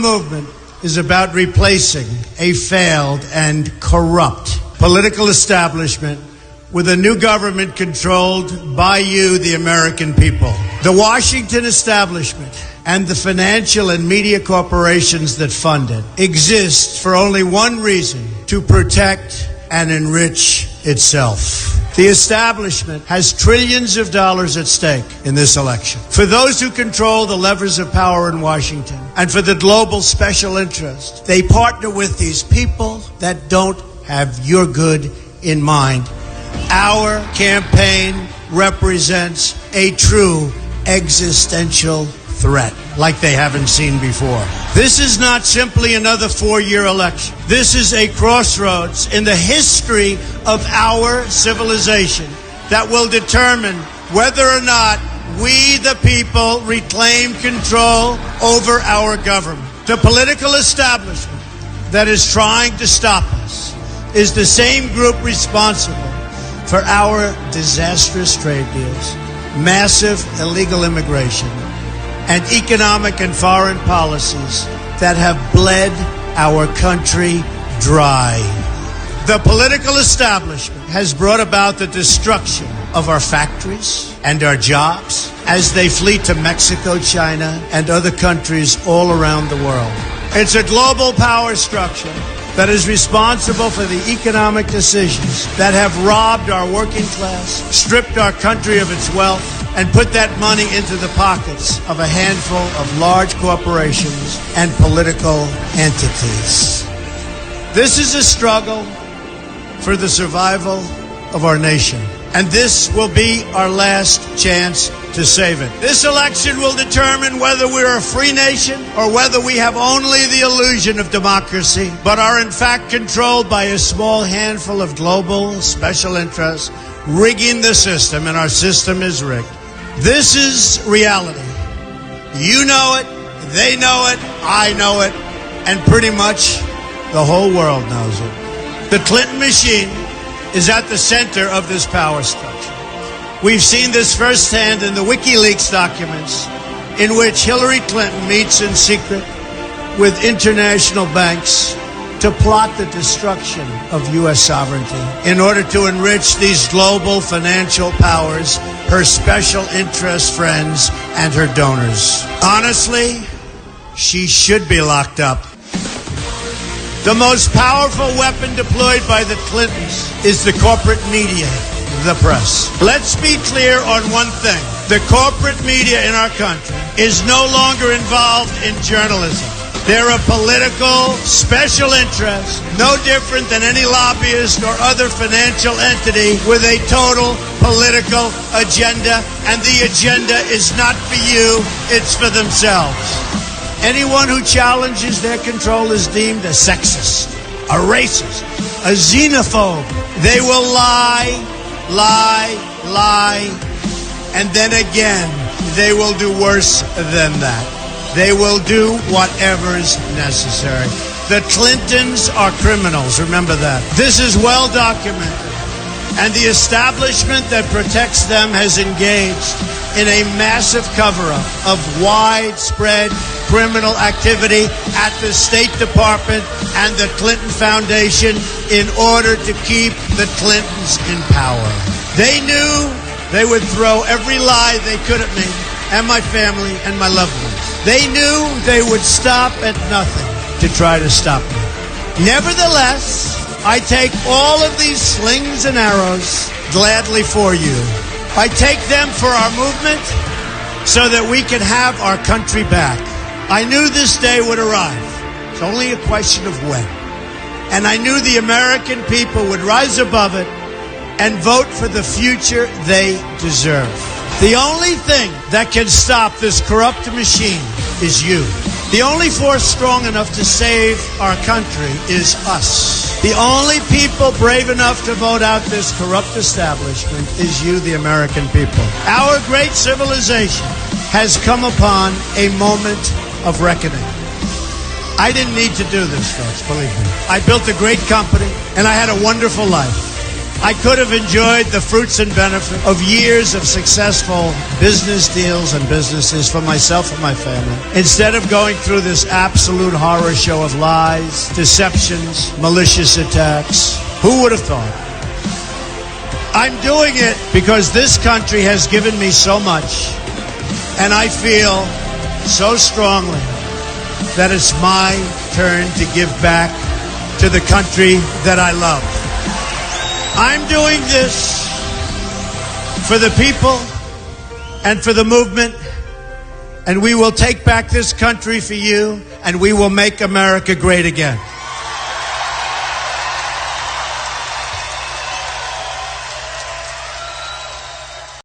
movement is about replacing a failed and corrupt political establishment with a new government controlled by you, the American people. The Washington establishment and the financial and media corporations that fund it exist for only one reason: to protect and enrich itself. The establishment has trillions of dollars at stake in this election. For those who control the levers of power in Washington and for the global special interest, they partner with these people that don't have your good in mind. Our campaign represents a true existential threat like they haven't seen before. This is not simply another 4-year election. This is a crossroads in the history of our civilization that will determine whether or not we, the people, reclaim control over our government. The political establishment that is trying to stop us is the same group responsible for our disastrous trade deals, massive illegal immigration, and economic and foreign policies that have bled our country dry. The political establishment has brought about the destruction of our factories and our jobs as they flee to Mexico, China, and other countries all around the world. It's a global power structure that is responsible for the economic decisions that have robbed our working class, stripped our country of its wealth, and put that money into the pockets of a handful of large corporations and political entities. This is a struggle for the survival of our nation, and this will be our last chance to save it. This election will determine whether we're a free nation or whether we have only the illusion of democracy, but are in fact controlled by a small handful of global special interests rigging the system, and our system is rigged. This is reality. You know it, they know it, I know it, and pretty much the whole world knows it. The Clinton machine is at the center of this power structure. We've seen this firsthand in the WikiLeaks documents, in which Hillary Clinton meets in secret with international banks to plot the destruction of U.S. sovereignty in order to enrich these global financial powers, her special interest friends, and her donors. Honestly, she should be locked up. The most powerful weapon deployed by the Clintons is the corporate media, the press. Let's be clear on one thing. The corporate media in our country is no longer involved in journalism. They're a political special interest, no different than any lobbyist or other financial entity with a total political agenda, and the agenda is not for you, it's for themselves. Anyone who challenges their control is deemed a sexist, a racist, a xenophobe. They will lie, and then again, they will do worse than that. They will do whatever's necessary. The Clintons are criminals, remember that. This is well documented, and the establishment that protects them has engaged in a massive cover-up of widespread criminal activity at the State Department and the Clinton Foundation in order to keep the Clintons in power. They knew they would throw every lie they could at me and my family and my loved ones. They knew they would stop at nothing to try to stop me. Nevertheless, I take all of these slings and arrows gladly for you. I take them for our movement so that we can have our country back. I knew this day would arrive. It's only a question of when. And I knew the American people would rise above it and vote for the future they deserve. The only thing that can stop this corrupt machine is you. The only force strong enough to save our country is us. The only people brave enough to vote out this corrupt establishment is you, the American people. Our great civilization has come upon a moment of reckoning. I didn't need to do this, folks, believe me. I built a great company, and I had a wonderful life. I could have enjoyed the fruits and benefits of years of successful business deals and businesses for myself and my family, instead of going through this absolute horror show of lies, deceptions, malicious attacks. Who would have thought? I'm doing it because this country has given me so much, and I feel so strongly that it's my turn to give back to the country that I love. I'm doing this for the people and for the movement, and we will take back this country for you, and we will make America great again.